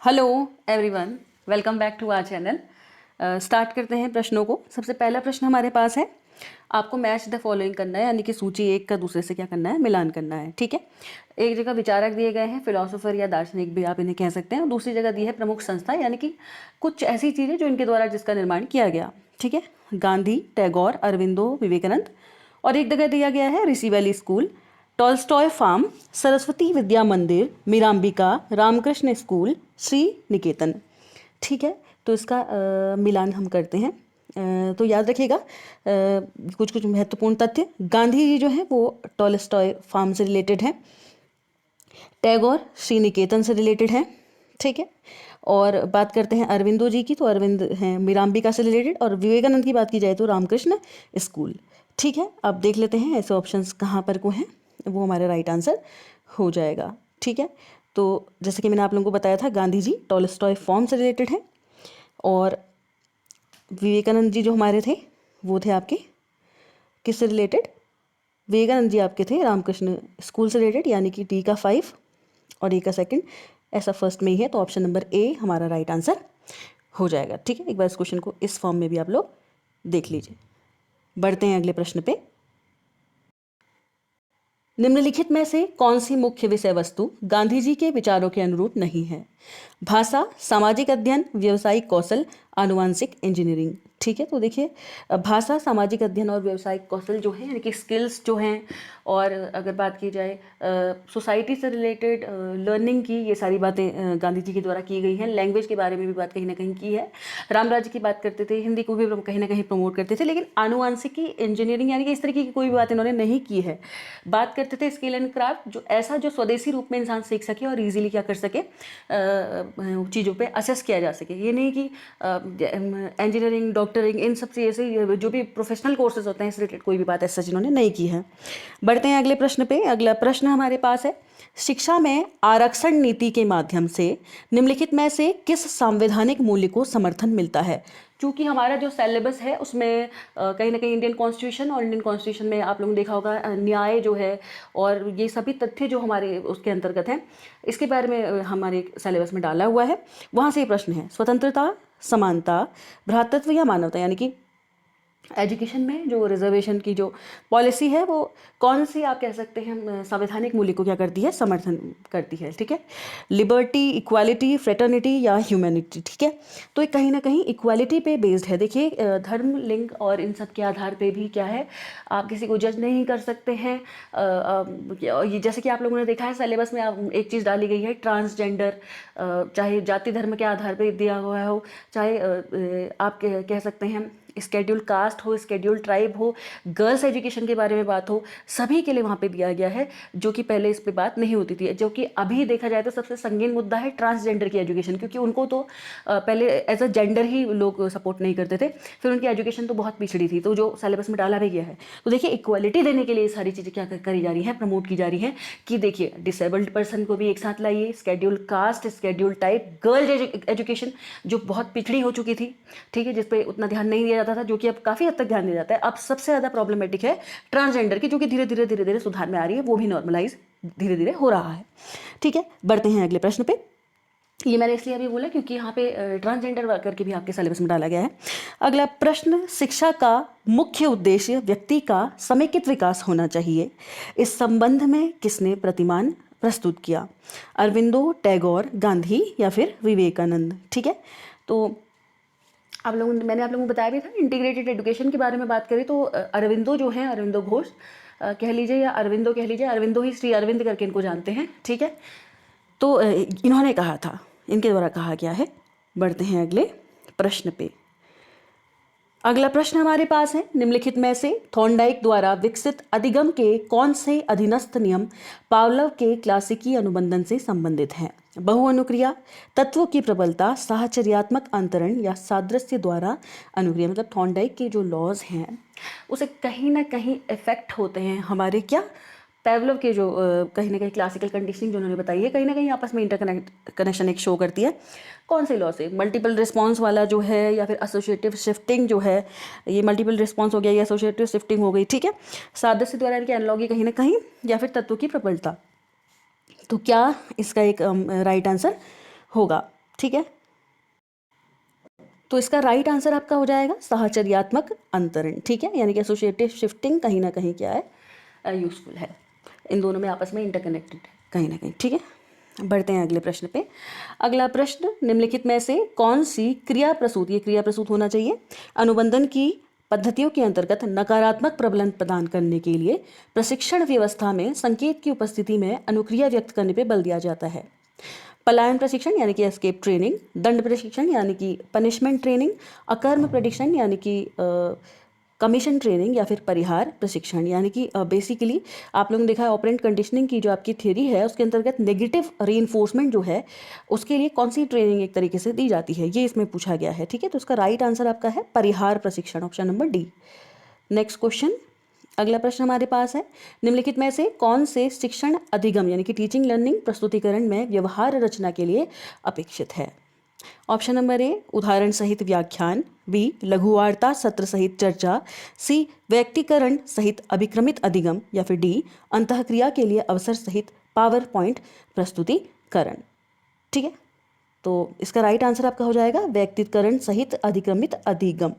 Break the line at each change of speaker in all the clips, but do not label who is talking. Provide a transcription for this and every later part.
Hello everyone, welcome back to our channel. Start करते हैं प्रश्नों को। सबसे पहला प्रश्न हमारे पास है, आपको मैच द फॉलोइंग करना है, यानी कि सूची एक का दूसरे से क्या करना है, मिलान करना है। ठीक है। एक जगह विचारक दिए गए हैं, फिलोसोफर या दार्शनिक भी आप इन्हें कह सकते हैं, और दूसरी जगह दी है प्रमुख संस्था, यानी कि कुछ ऐसी चीज़ें जो इनके द्वारा जिसका निर्माण किया गया। ठीक है। गांधी, टैगोर, अरविंदो, विवेकानंद। और एक जगह दिया गया है Rishi Valley School, Tolstoy Farm, Saraswati Vidya Mandir, Mirambika, Ramakrishna school, Shri Niketan. ठीक है। तो इसका मिलान हम करते हैं। तो याद रखिएगा कुछ कुछ महत्वपूर्ण तथ्य। गांधी जी जो हैं वो टॉल्स्टॉय फार्म से रिलेटेड हैं, टैगोर श्री निकेतन से रिलेटेड हैं। ठीक है। और बात करते हैं अरविंदो जी की, तो अरविंद हैं मीराम्बिका से रिलेटेड, और विवेकानंद की बात की जाए तो रामकृष्ण स्कूल। ठीक है। अब देख लेते हैं ऐसे ऑप्शंस कहाँ पर को हैं, वो हमारा राइट आंसर हो जाएगा। ठीक है। तो जैसे कि मैंने आप लोगों को बताया था, गांधी जी टॉल्स्टॉय फॉर्म से रिलेटेड हैं, और विवेकानंद जी जो हमारे थे वो थे आपके किससे रिलेटेड, विवेकानंद जी आपके थे रामकृष्ण स्कूल से रिलेटेड, यानी कि डी का 5 और ए का 2 ऐसा फर्स्ट में ही है। तो ऑप्शन नंबर ए हमारा राइट आंसर हो जाएगा। ठीक है। एक बार इस क्वेश्चन को इस फॉर्म में भी आप लोग देख लीजिए। बढ़ते हैं अगले प्रश्न पे। निम्नलिखित में से कौन सी मुख्य विषय वस्तु गांधी जी के विचारों के अनुरूप नहीं है? भाषा, सामाजिक अध्ययन, व्यावसायिक कौशल, आनुवांशिक इंजीनियरिंग। ठीक है। तो देखिए, भाषा, सामाजिक अध्ययन और व्यावसायिक कौशल जो है, यानी कि स्किल्स जो हैं, और अगर बात की जाए सोसाइटी से रिलेटेड लर्निंग की, ये सारी बातें गांधी जी के द्वारा की गई हैं। लैंग्वेज के बारे में भी बात कहीं ना कहीं की है। रामराज्य की बात करते थे, हिंदी को भी कहीं ना कहीं प्रमोट करते थे, लेकिन आनुवांशिकी, इंजीनियरिंग, यानी कि इस तरीके की कोई भी बात इन्होंने नहीं की है। बात करते थे स्किल एंड क्राफ्ट, जो ऐसा जो स्वदेशी रूप में इंसान सीख सके और इजीली क्या कर सके, चीज़ों पे असेस किया जा सके। ये नहीं कि इंजीनियरिंग, डॉक्टरिंग, इन सब चीज़ से जो भी प्रोफेशनल कोर्सेज होते हैं इस रिलेटेड कोई भी बात ऐसा जिन्होंने नहीं की है। बढ़ते हैं अगले प्रश्न पे। अगला प्रश्न हमारे पास है, शिक्षा में आरक्षण नीति के माध्यम से निम्नलिखित में से किस संवैधानिक मूल्य को समर्थन मिलता है? क्योंकि हमारा जो सिलेबस है उसमें कहीं ना कहीं इंडियन कॉन्स्टिट्यूशन, और इंडियन कॉन्स्टिट्यूशन में आप लोगों ने देखा होगा न्याय जो है, और ये सभी तथ्य जो हमारे उसके अंतर्गत हैं, इसके बारे में हमारे सिलेबस में डाला हुआ है। वहाँ से ये प्रश्न है, स्वतंत्रता, समानता, भ्रातृत्व या मानवता, यानी कि एजुकेशन में जो रिजर्वेशन की जो पॉलिसी है वो कौन सी आप कह सकते हैं संवैधानिक मूल्य को क्या करती है, समर्थन करती है। ठीक है। लिबर्टी, इक्वालिटी, फ्रेटर्निटी या ह्यूमैनिटी। ठीक है। तो ये कहीं ना कहीं इक्वालिटी पे बेस्ड है। देखिए, धर्म, लिंग और इन सब के आधार पे भी क्या है, आप किसी को जज नहीं कर सकते हैं। ये जैसे कि आप लोगों ने देखा है सिलेबस में एक चीज़ डाली गई है, ट्रांसजेंडर, चाहे जाति धर्म के आधार पर दिया हुआ हो, चाहे आप कह सकते हैं स्केड्यूल कास्ट हो, स्केड्यूल ट्राइब हो, गर्ल्स एजुकेशन के बारे में बात हो, सभी के लिए वहाँ पे दिया गया है, जो कि पहले इस पे बात नहीं होती थी। जो कि अभी देखा जाए तो सबसे संगीन मुद्दा है ट्रांसजेंडर की एजुकेशन, क्योंकि उनको तो पहले एज अ जेंडर ही लोग सपोर्ट नहीं करते थे, फिर उनकी एजुकेशन तो बहुत पिछड़ी थी, तो जो सिलेबस में डाला भी गया है। तो देखिए, इक्वालिटी देने के लिए सारी चीज़ें क्या करी जा रही हैं, प्रमोट की जा रही हैं, कि देखिए डिसेबल्ड पर्सन को भी एक साथ लाइए, schedule caste, schedule type, girls education जो बहुत पिछड़ी हो चुकी थी, ठीक है, जिसपे उतना ध्यान नहीं दिया जाता था, जो कि अब काफ़ी हद तक ध्यान दिया जाता है। अब सबसे ज़्यादा प्रॉब्लमेटिक है ट्रांसजेंडर की, जो कि धीरे धीरे सुधार में आ रही है, वो भी नॉर्मलाइज धीरे धीरे हो रहा है। ठीक है। बढ़ते हैं अगले प्रश्न पे। ये मैंने इसलिए अभी बोला क्योंकि यहाँ पे ट्रांसजेंडर करके भी आपके सिलेबस में डाला गया है। अगला प्रश्न, शिक्षा का मुख्य उद्देश्य व्यक्ति का समेकित विकास होना चाहिए, इस संबंध में किसने प्रतिमान प्रस्तुत किया? अरविंदो, टैगोर, गांधी या फिर विवेकानंद? ठीक है। तो मैंने आप लोगों को बताया भी था, इंटीग्रेटेड एजुकेशन के बारे में बात करें तो अरविंदो जो हैं, अरविंदो घोष कह लीजिए या अरविंदो कह लीजिए, अरविंदो ही श्री अरविंद करके इनको जानते हैं। ठीक है। तो इन्होंने कहा था, इनके द्वारा कहा गया है। बढ़ते हैं अगले प्रश्न पे। अगला प्रश्न हमारे पास है, निम्नलिखित में से थॉर्नडाइक द्वारा विकसित अधिगम के कौन से अधीनस्थ नियम पावलोव के क्लासिकी अनुबंधन से संबंधित हैं? बहुअनुक्रिया, तत्वों की प्रबलता, साहचर्यात्मक अंतरण या सादृश्य द्वारा अनुक्रिया। मतलब थॉर्नडाइक के जो लॉज हैं उसे कहीं ना कहीं इफेक्ट होते हैं हमारे क्या, पेवलोव के जो कहीं ना कहीं क्लासिकल कंडीशनिंग जो उन्होंने बताई है, कहीं ना कहीं आपस में कनेक्शन एक शो करती है। कौन से लॉ से? मल्टीपल रिस्पॉन्स वाला जो है, या फिर एसोसिएटिव शिफ्टिंग जो है, ये मल्टीपल रिस्पॉन्स हो गया, या एसोसिएटिव शिफ्टिंग हो गई। ठीक है। सादृश्य द्वारा इनकी एनालॉगी कहीं ना कहीं, या फिर तत्वों की प्रबलता। तो क्या इसका एक राइट आंसर होगा? ठीक है, तो इसका राइट आंसर आपका हो जाएगा साहचर्यात्मक अंतरण। ठीक है, यानी कि एसोसिएटिव शिफ्टिंग कहीं ना कहीं क्या है, यूजफुल है। इन दोनों में आपस में इंटरकनेक्टेड है कहीं ना कहीं। ठीक है, बढ़ते हैं अगले प्रश्न पे। अगला प्रश्न, निम्नलिखित में से कौन सी क्रिया प्रसूत, ये क्रिया प्रसूत होना चाहिए, अनुबंधन की पद्धतियों के अंतर्गत नकारात्मक प्रबलन प्रदान करने के लिए प्रशिक्षण व्यवस्था में संकेत की उपस्थिति में अनुक्रिया व्यक्त करने पर बल दिया जाता है। पलायन प्रशिक्षण यानी कि एस्केप ट्रेनिंग, दंड प्रशिक्षण यानी कि पनिशमेंट ट्रेनिंग, अकर्म प्रेडिक्शन यानी कि कमीशन ट्रेनिंग, या फिर परिहार प्रशिक्षण। यानी कि बेसिकली आप लोगों ने देखा है ऑपरेंट कंडीशनिंग की जो आपकी थ्योरी है उसके अंतर्गत नेगेटिव रीइंफोर्समेंट जो है उसके लिए कौन सी ट्रेनिंग एक तरीके से दी जाती है, ये इसमें पूछा गया है। ठीक है, तो इसका राइट आंसर आपका है परिहार प्रशिक्षण, option number D. Next question, अगला प्रश्न हमारे पास है, निम्नलिखित में से कौन से शिक्षण अधिगम यानी कि टीचिंग लर्निंग प्रस्तुतिकरण में व्यवहार रचना के लिए अपेक्षित है। ऑप्शन नंबर ए उदाहरण सहित व्याख्यान, बी लघुवार्ता सत्र सहित चर्चा, सी व्यक्तिकरण सहित अभिक्रमित अधिगम, या फिर डी अंतःक्रिया के लिए अवसर सहित पावर पॉइंट प्रस्तुतिकरण। ठीक है, तो इसका राइट आंसर आपका हो जाएगा व्यक्तिकरण सहित अधिक्रमित अधिगम।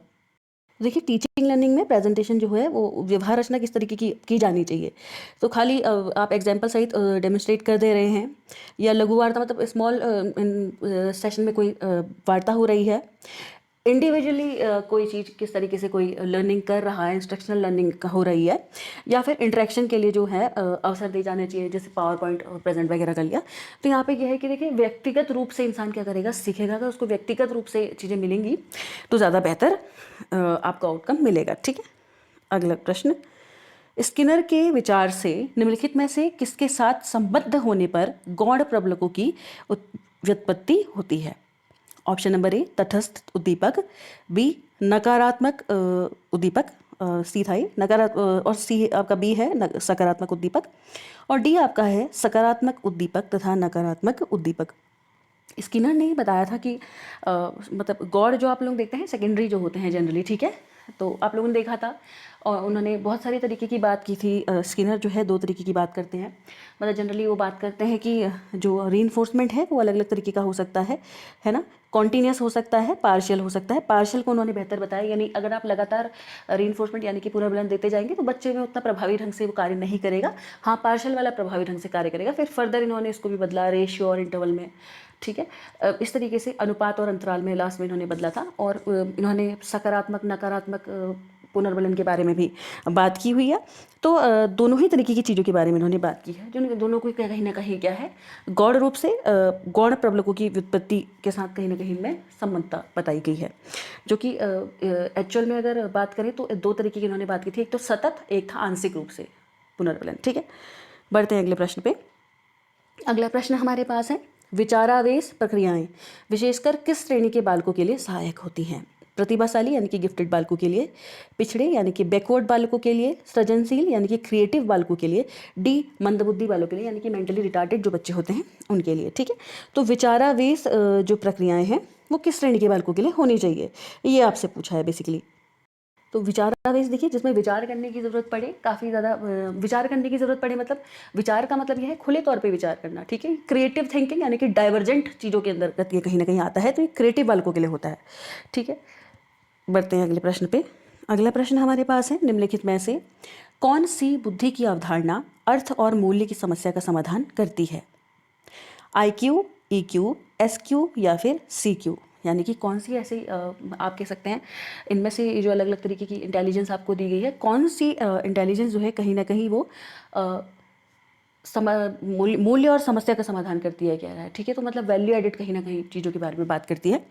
देखिए टीचिंग लर्निंग में प्रेजेंटेशन जो है वो व्यवहार रचना किस तरीके की जानी चाहिए, तो खाली आप एग्जाम्पल सहित डेमोन्स्ट्रेट कर दे रहे हैं, या लघु वार्ता मतलब स्मॉल सेशन में कोई वार्ता हो रही है, इंडिविजुअली कोई चीज़ किस तरीके से कोई लर्निंग कर रहा है, इंस्ट्रक्शनल लर्निंग हो रही है, या फिर इंटरेक्शन के लिए जो है अवसर दिए जाने चाहिए, जैसे पावर पॉइंट प्रेजेंट वगैरह कर लिया। तो यहाँ पे यह है कि देखिए व्यक्तिगत रूप से इंसान क्या करेगा, सीखेगा, तो उसको व्यक्तिगत रूप से चीज़ें मिलेंगी तो ज़्यादा बेहतर आपका आउटकम मिलेगा। ठीक है, अगला प्रश्न, स्किनर के विचार से निम्नलिखित में से किसके साथ संबद्ध होने पर गौण प्रबलकों की व्युत्पत्ति होती है। ऑप्शन नंबर ए तटस्थ उद्दीपक, बी नकारात्मक उद्दीपक, सी था ये नकारात्मक, और सी आपका बी है सकारात्मक उद्दीपक, और डी आपका है सकारात्मक उद्दीपक तथा नकारात्मक उद्दीपक। स्किनर ने बताया था कि मतलब गॉड जो आप लोग देखते हैं सेकेंडरी जो होते हैं जनरली, ठीक है, तो आप लोगों ने देखा था और उन्होंने बहुत सारी तरीके की बात की थी। स्किनर जो है दो तरीके की बात करते हैं, मतलब जनरली वो बात करते हैं कि जो रीइंफोर्समेंट है वो अलग अलग तरीके का हो सकता है ना, कॉन्टीन्यूस हो सकता है, पार्शियल हो सकता है। पार्शियल को उन्होंने बेहतर बताया, यानी अगर आप लगातार रीइंफोर्समेंट यानी कि पुनर्बलन देते जाएंगे तो बच्चे में उतना प्रभावी ढंग से वो कार्य नहीं करेगा। हाँ, पार्शियल वाला प्रभावी ढंग से कार्य करेगा। फिर फर्दर इन्होंने इसको भी बदला रेशियो और इंटरवल में। ठीक है, इस तरीके से अनुपात और अंतराल में लास्ट में इन्होंने बदला था, और इन्होंने सकारात्मक नकारात्मक पुनर्बलन के बारे में भी बात की हुई है। तो दोनों ही तरीके की चीज़ों के बारे में इन्होंने बात की है, जो दोनों को कहीं ना कहीं क्या है, गौण रूप से गौण प्रबलकों की व्युत्पत्ति के साथ कहीं ना कहीं में समानता बताई गई है, जो कि एक्चुअल में अगर बात करें तो दो तरीके की इन्होंने बात की थी, एक तो सतत, एक था आंशिक रूप से पुनर्बलन। ठीक है, बढ़ते हैं अगले प्रश्न पे। अगला प्रश्न हमारे पास है, विचारावेश प्रक्रियाएं विशेषकर किस श्रेणी के बालकों के लिए सहायक होती हैं। प्रतिभाशाली यानी कि गिफ्टेड बालकों के लिए, पिछड़े यानी कि बैकवर्ड बालकों के लिए, सृजनशील यानी कि क्रिएटिव बालकों के लिए, डी मंदबुद्धि बालों के लिए यानी कि मेंटली रिटार्डेड जो बच्चे होते हैं उनके लिए। ठीक है, तो विचारावेश जो प्रक्रियाएं हैं वो किस श्रेणी के बालकों के लिए होनी चाहिए, ये आपसे पूछा है बेसिकली। तो विचारावेश देखिए जिसमें विचार करने की ज़रूरत पड़े, काफ़ी ज़्यादा विचार करने की ज़रूरत पड़े, मतलब विचार का मतलब यह है खुले तौर पे विचार करना। ठीक है, क्रिएटिव थिंकिंग यानी कि डाइवर्जेंट चीज़ों के अंदर ये कहीं ना कहीं आता है, तो ये क्रिएटिव बालकों के लिए होता है। ठीक है, बढ़ते हैं अगले प्रश्न पे। अगला प्रश्न हमारे पास है, निम्नलिखित में से कौन सी बुद्धि की अवधारणा अर्थ और मूल्य की समस्या का समाधान करती है। IQ, EQ, SQ या फिर CQ, यानी कि कौन सी ऐसी आप कह सकते हैं इनमें से जो अलग अलग तरीके की इंटेलिजेंस आपको दी गई है, कौन सी इंटेलिजेंस जो है कहीं ना कहीं वो मूल्य और समस्या का समाधान करती है, कह रहा है। ठीक है, तो मतलब वैल्यू एडिड कहीं ना कहीं चीज़ों के बारे में बात करती है।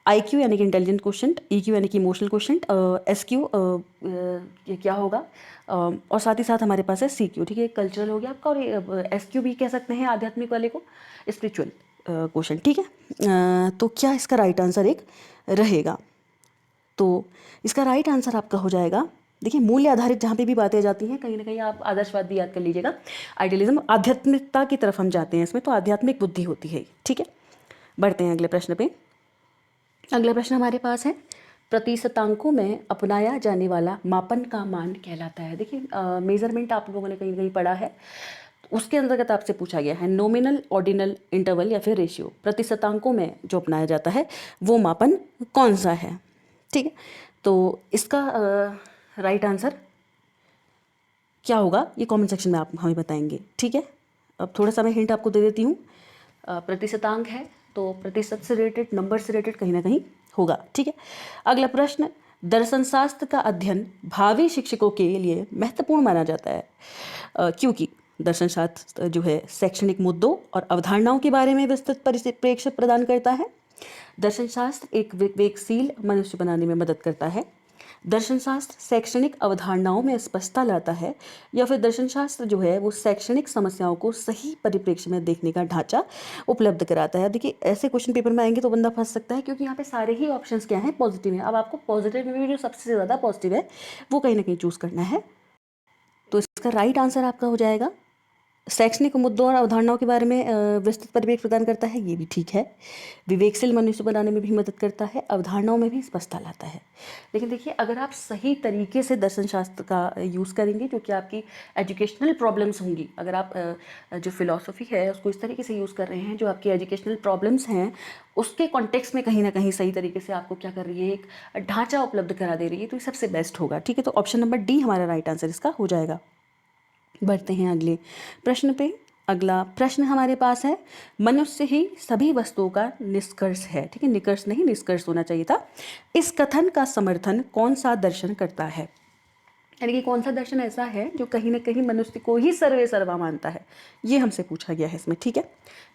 IQ यानी कि इंटेलिजेंट क्वेश्चन, EQ यानी कि इमोशनल क्वेश्चन, SQ ये क्या होगा, और साथ ही साथ हमारे पास है CQ। ठीक है, कल्चरल हो गया आपका, और SQ भी कह सकते हैं आध्यात्मिक वाले को, स्पिरिचुअल क्वेश्चन। ठीक है, तो क्या इसका राइट आंसर एक रहेगा, तो इसका राइट आंसर आपका हो जाएगा, देखिए मूल्य आधारित जहाँ पे भी बातें जाती हैं कहीं ना कहीं आप आदर्शवाद भी याद कर लीजिएगा, आइडियलिज्म आध्यात्मिकता की तरफ हम जाते हैं इसमें, तो आध्यात्मिक बुद्धि होती है। ठीक है, बढ़ते हैं अगले प्रश्न पे। अगला प्रश्न हमारे पास है, प्रतिशतांकों में अपनाया जाने वाला मापन का मान कहलाता है। देखिए मेजरमेंट आप लोगों ने कहीं ना कहीं पढ़ा है, उसके अंतर्गत आपसे पूछा गया है नॉमिनल, ऑर्डिनल, इंटरवल या फिर रेशियो, प्रतिशतांकों में जो अपनाया जाता है वो मापन कौन सा है। ठीक है, तो इसका राइट आंसर क्या होगा ये कमेंट सेक्शन में आप हमें बताएंगे। ठीक है, अब थोड़ा सा मैं हिंट आपको दे देती हूँ। प्रतिशतांक है तो प्रतिशत से रिलेटेड, नंबर से रिलेटेड कहीं ना कहीं होगा। ठीक है, अगला प्रश्न, दर्शन शास्त्र का अध्ययन भावी शिक्षकों के लिए महत्वपूर्ण माना जाता है क्योंकि दर्शन शास्त्र जो है शैक्षणिक मुद्दों और अवधारणाओं के बारे में विस्तृत परिप्रेक्ष्य प्रदान करता है। दर्शन शास्त्र एक विवेकशील मनुष्य बनाने में मदद करता है। दर्शन शास्त्र शैक्षणिक अवधारणाओं में स्पष्टता लाता है, या फिर दर्शन शास्त्र जो है वो शैक्षणिक समस्याओं को सही परिप्रेक्ष्य में देखने का ढांचा उपलब्ध कराता है। देखिए ऐसे क्वेश्चन पेपर में आएंगे तो बंदा फंस सकता है, क्योंकि यहाँ पे सारे ही ऑप्शंस क्या हैं, पॉजिटिव है। अब आपको पॉजिटिव में भी जो सबसे ज़्यादा पॉजिटिव है वो कहीं ना कहीं चूज़ करना है। तो इसका राइट आंसर आपका हो जाएगा शैक्षणिक मुद्दों और अवधारणाओं के बारे में विस्तृत परिप्रेक्ष्य प्रदान करता है, ये भी ठीक है। विवेकशील मनुष्य बनाने में भी मदद करता है, अवधारणाओं में भी स्पष्टता लाता है। लेकिन देखिए अगर आप सही तरीके से दर्शन शास्त्र का यूज़ करेंगे, जो कि आपकी एजुकेशनल प्रॉब्लम्स होंगी, अगर आप जो फिलॉसफी है उसको इस तरीके से यूज़ कर रहे हैं, जो आपकी एजुकेशनल प्रॉब्लम्स हैं उसके कॉन्टेक्स्ट में कहीं ना कहीं सही तरीके से आपको क्या कर रही है, एक ढांचा उपलब्ध करा दे रही है, तो ये सबसे बेस्ट होगा। ठीक है, तो ऑप्शन नंबर डी हमारा राइट आंसर इसका हो जाएगा। बढ़ते हैं अगले प्रश्न पे। अगला प्रश्न हमारे पास है, मनुष्य ही सभी वस्तुओं का निष्कर्ष है। ठीक है, निष्कर्ष नहीं, निष्कर्ष होना चाहिए था। इस कथन का समर्थन कौन सा दर्शन करता है, यानी कि कौन सा दर्शन ऐसा है जो कहीं ना कहीं मनुष्य को ही सर्वे सर्वा मानता है, ये हमसे पूछा गया है इसमें। ठीक है,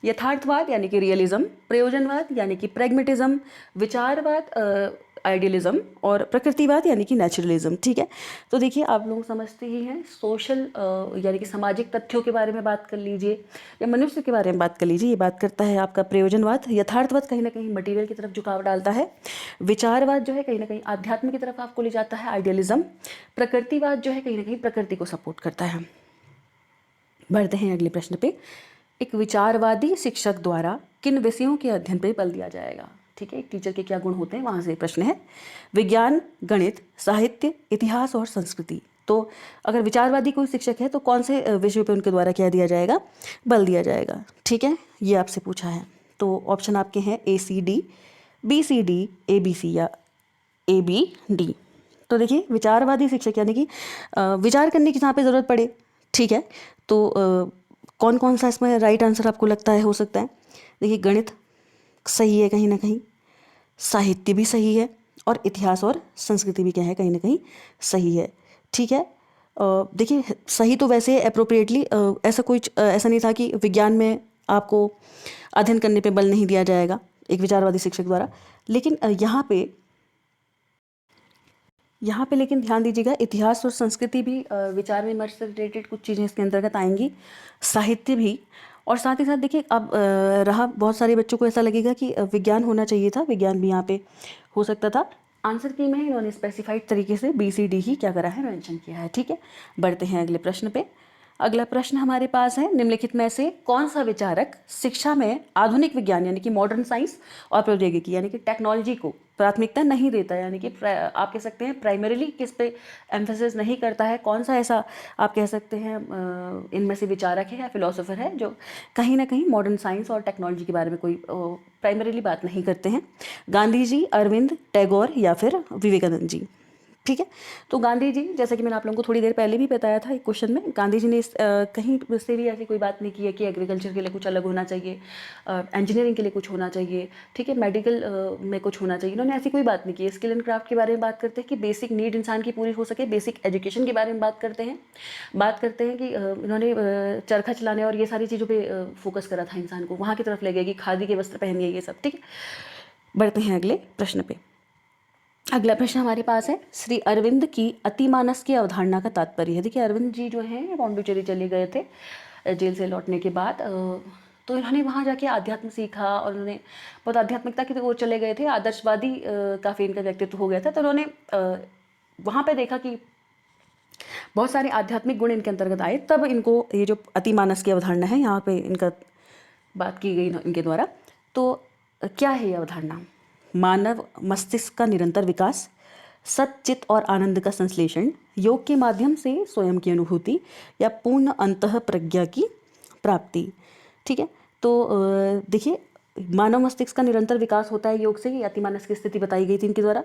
यथार्थवाद यानी कि रियलिज्म, प्रयोजनवाद यानी कि प्रैग्मेटिज्म, विचारवाद आइडियलिज्म, और प्रकृतिवाद यानी कि नेचुरलिज्म। ठीक है, तो देखिए आप लोग समझते ही हैं, सोशल यानी कि सामाजिक तथ्यों के बारे में बात कर लीजिए या मनुष्य के बारे में बात कर लीजिए, ये बात करता है आपका प्रयोजनवाद। यथार्थवाद कहीं ना कहीं मटीरियल की तरफ झुकाव डालता है। विचारवाद जो है कहीं ना कहीं आध्यात्म की तरफ आपको ले जाता है, आइडियलिज्म। प्रकृतिवाद जो है कहीं ना कहीं प्रकृति को सपोर्ट करता है। बढ़ते हैं अगले प्रश्न पे। एक विचारवादी शिक्षक द्वारा किन विषयों के अध्ययन पर बल दिया जाएगा। ठीक है, एक टीचर के क्या गुण होते हैं वहाँ से प्रश्न है। विज्ञान, गणित, साहित्य, इतिहास और संस्कृति। तो अगर विचारवादी कोई शिक्षक है तो कौन से विषयों पे उनके द्वारा क्या दिया जाएगा, बल दिया जाएगा। ठीक है, ये आपसे पूछा है। तो ऑप्शन आपके हैं ACD, BCD, ABC या ABD। तो देखिए विचारवादी शिक्षक यानी कि विचार करने की जहाँ पे ज़रूरत पड़े। ठीक है, तो कौन कौन सा इसमें राइट आंसर आपको लगता है हो सकता है। देखिए गणित सही है कहीं ना कहीं, साहित्य भी सही है, और इतिहास और संस्कृति भी क्या है, कहीं ना कहीं सही है। ठीक है, देखिए सही तो वैसे अप्रोप्रिएटली ऐसा कोई ऐसा नहीं था कि विज्ञान में आपको अध्ययन करने पे बल नहीं दिया जाएगा एक विचारवादी शिक्षक द्वारा, लेकिन यहाँ पे लेकिन ध्यान दीजिएगा, इतिहास और संस्कृति भी विचार विमर्श से रिलेटेड कुछ चीज़ें इसके अंतर्गत आएंगी, साहित्य भी। और साथ ही साथ देखिए अब रहा, बहुत सारे बच्चों को ऐसा लगेगा कि विज्ञान होना चाहिए था, विज्ञान भी यहाँ पे हो सकता था। आंसर की में इन्होंने स्पेसिफाइड तरीके से BCD ही क्या करा है, मेंशन किया है। ठीक है, बढ़ते हैं अगले प्रश्न पे। अगला प्रश्न हमारे पास है, निम्नलिखित में से कौन सा विचारक शिक्षा में आधुनिक विज्ञान यानी कि मॉडर्न साइंस और प्रौद्योगिकी यानी कि टेक्नोलॉजी को प्राथमिकता नहीं देता, यानी कि आप कह सकते हैं प्राइमरीली किस पे एम्फेसिस नहीं करता है। कौन सा ऐसा आप कह सकते हैं इनमें से विचारक है या फिलोसोफर है जो कहीं ना कहीं मॉडर्न साइंस और टेक्नोलॉजी के बारे में कोई प्राइमरीली बात नहीं करते हैं। गांधी जी, अरविंद, टैगोर या फिर विवेकानंद जी। ठीक है, तो गांधी जी, जैसा कि मैंने आप लोगों को थोड़ी देर पहले भी बताया था एक क्वेश्चन में, गांधी जी ने कहीं से भी ऐसी कोई बात नहीं की है कि एग्रीकल्चर के लिए कुछ अलग होना चाहिए, इंजीनियरिंग के लिए कुछ होना चाहिए, ठीक है, मेडिकल में कुछ होना चाहिए, इन्होंने ऐसी कोई बात नहीं की। स्किल एंड क्राफ्ट के बारे में बात करते हैं कि बेसिक नीड इंसान की पूरी हो सके, बेसिक एजुकेशन के बारे में बात करते हैं कि इन्होंने चरखा चलाने और ये सारी चीज़ों पर फोकस करा था, इंसान को वहाँ की तरफ ले गया कि खादी के वस्त्र पहनिए, ये सब। ठीक है, बढ़ते हैं अगले प्रश्न पे। अगला प्रश्न हमारे पास है, श्री अरविंद की अतिमानस की अवधारणा का तात्पर्य है। देखिए अरविंद जी जो हैं पौंडुचेरी चले गए थे जेल से लौटने के बाद, तो इन्होंने वहाँ जाके आध्यात्म सीखा और उन्होंने बहुत आध्यात्मिकता की ओर चले गए थे, आदर्शवादी काफ़ी इनका व्यक्तित्व हो गया था। तो उन्होंने वहाँ पे देखा कि बहुत सारे आध्यात्मिक गुण इनके अंतर्गत आए, तब इनको ये जो अतिमानस की अवधारणा है यहाँ पे इनका बात की गई इनके द्वारा। तो क्या है ये अवधारणा? मानव मस्तिष्क का निरंतर विकास, सच्चित और आनंद का संश्लेषण, योग के माध्यम से स्वयं की अनुभूति, या पूर्ण अंतः प्रज्ञा की प्राप्ति। ठीक है, तो देखिए मानव मस्तिष्क का निरंतर विकास होता है योग से, ये अतिमानस की स्थिति बताई गई थी इनके द्वारा।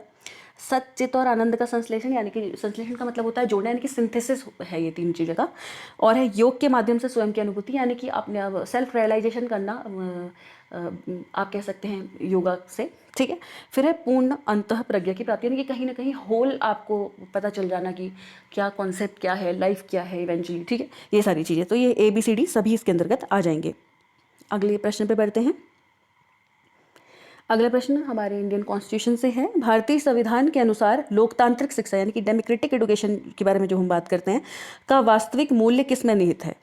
सच, चित और आनंद का संश्लेषण, यानी कि संश्लेषण का मतलब होता है जोड़ना, यानी कि सिंथेसिस है ये तीन चीज़ों का। और है योग के माध्यम से स्वयं की अनुभूति, यानी कि अपने सेल्फ रियलाइजेशन करना, आप कह सकते हैं योगा से। ठीक है, फिर है पूर्ण अंतः प्रज्ञा की प्राप्ति, यानी कि कहीं ना कहीं होल आपको पता चल जाना कि क्या कॉन्सेप्ट क्या है, लाइफ क्या है इवेंचुअली। ठीक है, ये सारी चीज़ें, तो ये ABCD सभी इसके अंतर्गत आ जाएंगे। अगले प्रश्न पे बढ़ते हैं। अगला प्रश्न हमारे इंडियन कॉन्स्टिट्यूशन से है। भारतीय संविधान के अनुसार लोकतांत्रिक शिक्षा, यानी कि डेमोक्रेटिक एजुकेशन के बारे में जो हम बात करते हैं, का वास्तविक मूल्य किस में निहित है?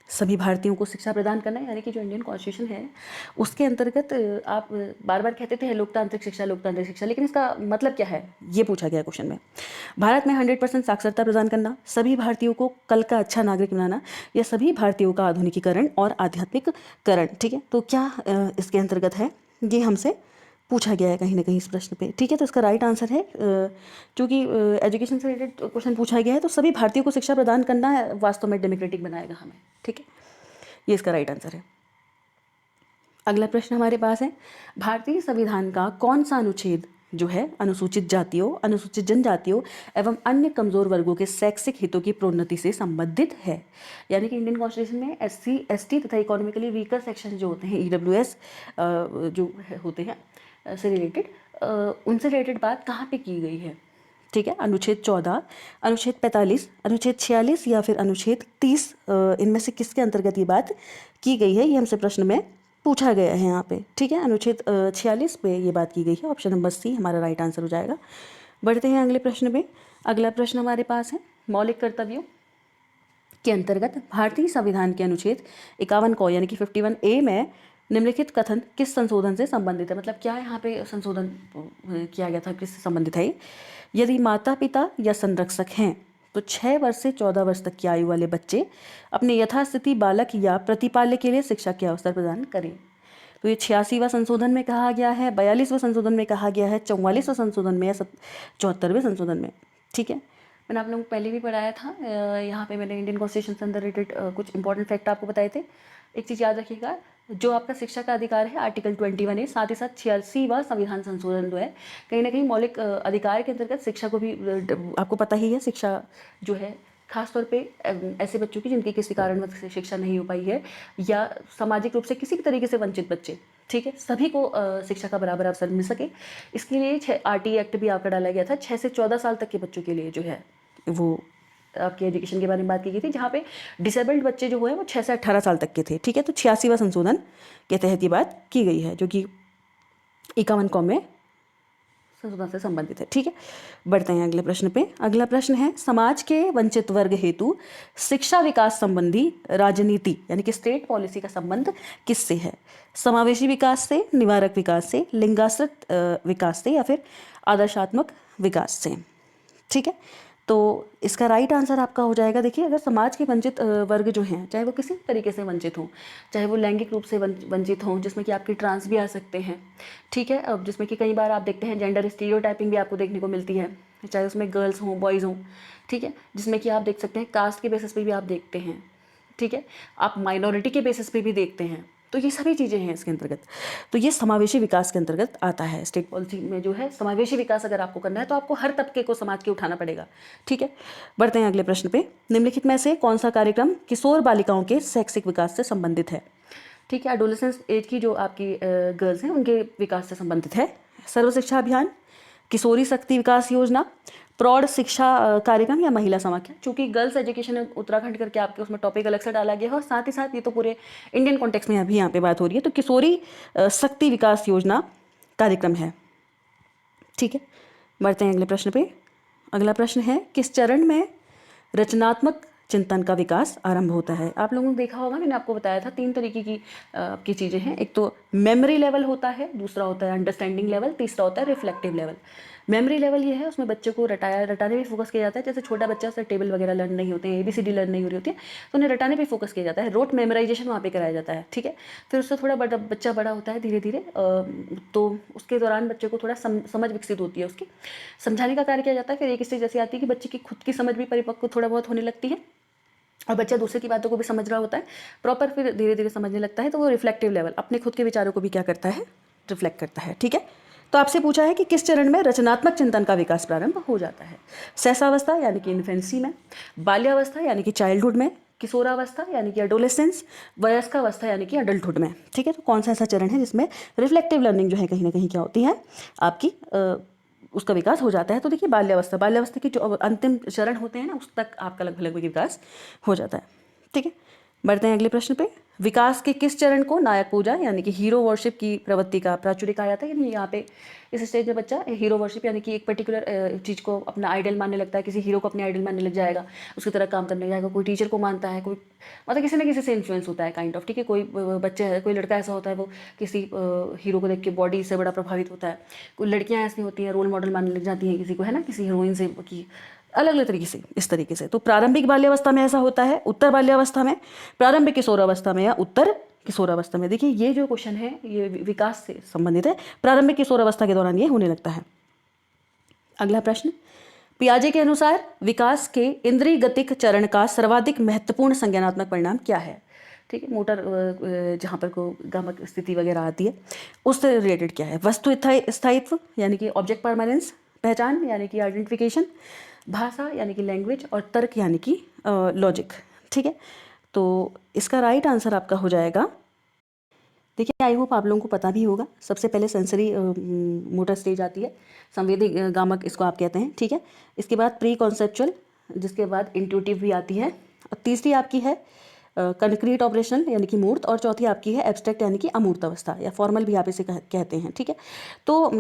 सभी भारतीयों को शिक्षा प्रदान करना, यानी कि जो इंडियन कॉन्स्टिट्यूशन है उसके अंतर्गत आप बार बार कहते थे लोकतांत्रिक शिक्षा, लेकिन इसका मतलब क्या है ये पूछा गया क्वेश्चन में। भारत में 100% साक्षरता प्रदान करना, सभी भारतीयों को कल का अच्छा नागरिक बनाना, या सभी भारतीयों का आधुनिकीकरण और आध्यात्मिककरण। ठीक है, तो क्या इसके अंतर्गत है, ये हमसे पूछा गया है कहीं ना कहीं इस प्रश्न पे। ठीक है, तो इसका राइट आंसर है, क्योंकि एजुकेशन से रिलेटेड क्वेश्चन पूछा गया है, तो सभी भारतीयों को शिक्षा प्रदान करना वास्तव में डेमोक्रेटिक बनाएगा हमें। ठीक है, ये इसका राइट आंसर है। अगला प्रश्न हमारे पास है, भारतीय संविधान का कौन सा अनुच्छेद जो है अनुसूचित जातियों, अनुसूचित जनजातियों एवं अन्य कमजोर वर्गों के शैक्षिक हितों की प्रोन्नति से संबंधित है? यानी कि इंडियन कॉन्स्टिट्यूशन में SC ST तथा इकोनॉमिकली वीकर सेक्शन जो होते हैं, EWS जो होते हैं से रिलेटेड, उनसे रिलेटेड बात कहाँ पे की गई है? ठीक है, अनुच्छेद 14, अनुच्छेद 45, अनुच्छेद 46 या फिर अनुच्छेद 30, इनमें से किसके अंतर्गत ये बात की गई है, ये हमसे प्रश्न में पूछा गया है यहाँ पे। ठीक है, अनुच्छेद 46 पे ये बात की गई है। ऑप्शन नंबर C हमारा राइट आंसर हो जाएगा। बढ़ते हैं अगले प्रश्न पे। अगला प्रश्न हमारे पास है, मौलिक कर्तव्यों के अंतर्गत भारतीय संविधान के अनुच्छेद 51 को, यानी कि 51A में निम्नलिखित कथन किस संशोधन से संबंधित है? मतलब क्या यहाँ पे संशोधन किया गया था, किससे संबंधित है? यदि माता पिता या संरक्षक हैं तो 6 वर्ष से 14 वर्ष तक की आयु वाले बच्चे अपने यथास्थिति बालक या प्रतिपाल्य के लिए शिक्षा के अवसर प्रदान करें। तो ये 86वां संशोधन में कहा गया है, 42वां संशोधन में कहा गया है, 44वां संशोधन में या 74वें संशोधन में। ठीक है, मैंने आप लोगों को पहले भी पढ़ाया था, यहाँ पे मैंने इंडियन कॉन्स्टिट्यूशन से अंदर रिलेटेड कुछ इंपॉर्टेंट फैक्ट आपको बताए थे। एक चीज़ याद रखिएगा, जो आपका शिक्षा का अधिकार है आर्टिकल 21A, साथ ही साथ 86वां संविधान संशोधन जो है कहीं ना कहीं मौलिक अधिकार के अंतर्गत शिक्षा को भी, आपको पता ही है, शिक्षा जो है खासतौर पे ऐसे बच्चों की जिनकी किसी कारणवश शिक्षा नहीं हो पाई है, या सामाजिक रूप से किसी भी तरीके से वंचित बच्चे, ठीक है, सभी को शिक्षा का बराबर अवसर मिल सके, इसके लिए RT एक्ट भी आपका डाला गया था। 6 से 14 साल तक के बच्चों के लिए जो है वो आपकी एजुकेशन के बारे में बात की गई थी, जहाँ पे डिसेबल्ड बच्चे जो हुए वो 6 से 18 साल तक के थे। ठीक है, तो 86वां संशोधन के तहत ये बात की गई है, जो कि 51 कॉम में संशोधन से संबंधित है। ठीक है, बढ़ते हैं अगले प्रश्न पे। अगला प्रश्न है, समाज के वंचित वर्ग हेतु शिक्षा विकास संबंधी राजनीति, यानी कि स्टेट पॉलिसी का संबंध किससे है? समावेशी विकास से, निवारक विकास से, लिंगाश्रित विकास से, या फिर आदर्शात्मक विकास से? ठीक है, तो इसका राइट आंसर आपका हो जाएगा, देखिए, अगर समाज के वंचित वर्ग जो हैं, चाहे वो किसी तरीके से वंचित हों, चाहे वो लैंगिक रूप से वंचित हों, जिसमें कि आपके ट्रांस भी आ सकते हैं। ठीक है, अब जिसमें कि कई बार आप देखते हैं जेंडर स्टीरियोटाइपिंग भी आपको देखने को मिलती है, चाहे उसमें गर्ल्स हों, बॉयज़ हों। ठीक है, जिसमें कि आप देख सकते हैं कास्ट के बेसिस पे भी आप देखते हैं। ठीक है, आप माइनॉरिटी के बेसिस पे भी देखते हैं। तो ये सभी चीज़ें हैं इसके अंतर्गत। तो ये समावेशी विकास के अंतर्गत आता है। स्टेट पॉलिसी में जो है समावेशी विकास अगर आपको करना है तो आपको हर तबके को समाज के उठाना पड़ेगा। ठीक है, बढ़ते हैं अगले प्रश्न पे। निम्नलिखित में से कौन सा कार्यक्रम किशोर बालिकाओं के शैक्षिक विकास से संबंधित है? ठीक है, एडोलेसेंस एज की जो आपकी गर्ल्स हैं उनके विकास से संबंधित है। सर्व शिक्षा अभियान, किशोरी शक्ति विकास योजना, प्रौढ़ शिक्षा कार्यक्रम, या महिला समाख्या। चूंकि गर्ल्स एजुकेशन उत्तराखंड करके आपके उसमें टॉपिक अलग से डाला गया है, और साथ ही साथ ये तो पूरे इंडियन कॉन्टेक्स्ट में अभी यहाँ पे बात हो रही है, तो किशोरी शक्ति विकास योजना कार्यक्रम है। ठीक है, बढ़ते हैं अगले प्रश्न पे। अगला प्रश्न है, किस चरण में रचनात्मक चिंतन का विकास आरंभ होता है? आप लोगों ने देखा होगा, मैंने आपको बताया था 3 तरीके की चीज़ें हैं। एक तो मेमोरी लेवल होता है, दूसरा होता है अंडरस्टैंडिंग लेवल, तीसरा होता है रिफ्लेक्टिव लेवल। मेमोरी लेवल ये है, उसमें बच्चे को रटाने पे फोकस किया जाता है। जैसे छोटा बच्चा से टेबल वगैरह लर्न नहीं होते हैं, ABCD लर्न नहीं हो रही होती है, तो उन्हें रटाने पे फोकस किया जाता है, रोट मेमोराइजेशन वहाँ पे कराया जाता है। ठीक है, फिर उससे थोड़ा बच्चा बड़ा होता है धीरे धीरे, तो उसके दौरान बच्चे को थोड़ा समझ विकसित होती है, उसकी समझाने का कार्य किया जाता है। फिर एक स्टेज ऐसी आती है कि बच्चे की खुद की समझ भी परिपक्व थोड़ा बहुत होने लगती है, और बच्चा दूसरे की बातों को भी समझ रहा होता है प्रॉपर, फिर धीरे धीरे समझने लगता है, तो वो रिफ्लेक्टिव लेवल अपने खुद के विचारों को भी क्या करता है, रिफ्लेक्ट करता है। ठीक है, तो आपसे पूछा है कि किस चरण में रचनात्मक चिंतन का विकास प्रारंभ हो जाता है। सहसावस्था यानी कि इन्फेंसी में, बाल्यावस्था यानी कि चाइल्डहुड में, किशोरावस्था यानी कि एडोलेसेंस, वयस्कावस्था यानी कि अडल्टहुड में। ठीक है, तो कौन सा ऐसा चरण है जिसमें रिफ्लेक्टिव लर्निंग जो है कहीं ना कहीं क्या होती है आपकी उसका विकास हो जाता है। तो देखिए बाल्यावस्था, बाल्यावस्था के जो अंतिम चरण होते हैं ना उस तक आपका लगभग विकास हो जाता है। ठीक है, बढ़ते हैं अगले प्रश्न पे। विकास के किस चरण को नायक पूजा यानी कि हीरो वर्शिप की प्रवृत्ति का प्राचुर्य कहा जाता है। यानी यहाँ पे इस स्टेज में बच्चा हीरो वर्शिप यानी कि एक पर्टिकुलर चीज़ को अपना आइडल मानने लगता है, किसी हीरो को अपने आइडल मानने लग जाएगा, उसकी तरह काम करने लग जाएगा। कोई टीचर को मानता है, कोई मतलब किसी न किसी से इन्फ्लुएंस होता है काइंड ऑफ। ठीक है, कोई बच्चे है, कोई लड़का ऐसा होता है वो किसी हीरो को देख के बॉडी से बड़ा प्रभावित होता है। कोई लड़कियाँ ऐसी होती हैं रोल मॉडल मानने लग जाती हैं किसी को, है ना, किसी हीरोइन से की अलग अलग तरीके से, इस तरीके से। तो प्रारंभिक बाल्यावस्था में ऐसा होता है, उत्तर बाल्यावस्था में, प्रारंभिक किशोरावस्था में या उत्तर किशोरावस्था में। देखिए ये जो क्वेश्चन है ये विकास से संबंधित है, प्रारंभिक किशोरावस्था के दौरान ये होने लगता है। अगला प्रश्न, पियाजे के अनुसार विकास के इंद्रिय गतिक चरण का सर्वाधिक महत्वपूर्ण संज्ञानात्मक परिणाम क्या है। ठीक है, मोटर जहाँ पर को गामक स्थिति वगैरह आती है उससे रिलेटेड क्या है। वस्तु स्थायित्व यानी कि ऑब्जेक्ट परमानेंस, पहचान यानी कि आइडेंटिफिकेशन, भाषा यानी कि लैंग्वेज, और तर्क यानी कि लॉजिक। ठीक है, तो इसका राइट आंसर आपका हो जाएगा, देखिए आई होप आप लोगों को पता भी होगा, सबसे पहले सेंसरी मोटर स्टेज आती है, संवेदी गामक इसको आप कहते हैं। ठीक है, इसके बाद प्री कॉन्सेप्चुअल, जिसके बाद इंट्यूटिव भी आती है, और तीसरी आपकी है कंक्रीट ऑपरेशनल यानी कि मूर्त, और चौथी आपकी है एब्स्ट्रैक्ट यानी कि अमूर्त अवस्था, या फॉर्मल भी आप इसे कहते हैं। ठीक है, तो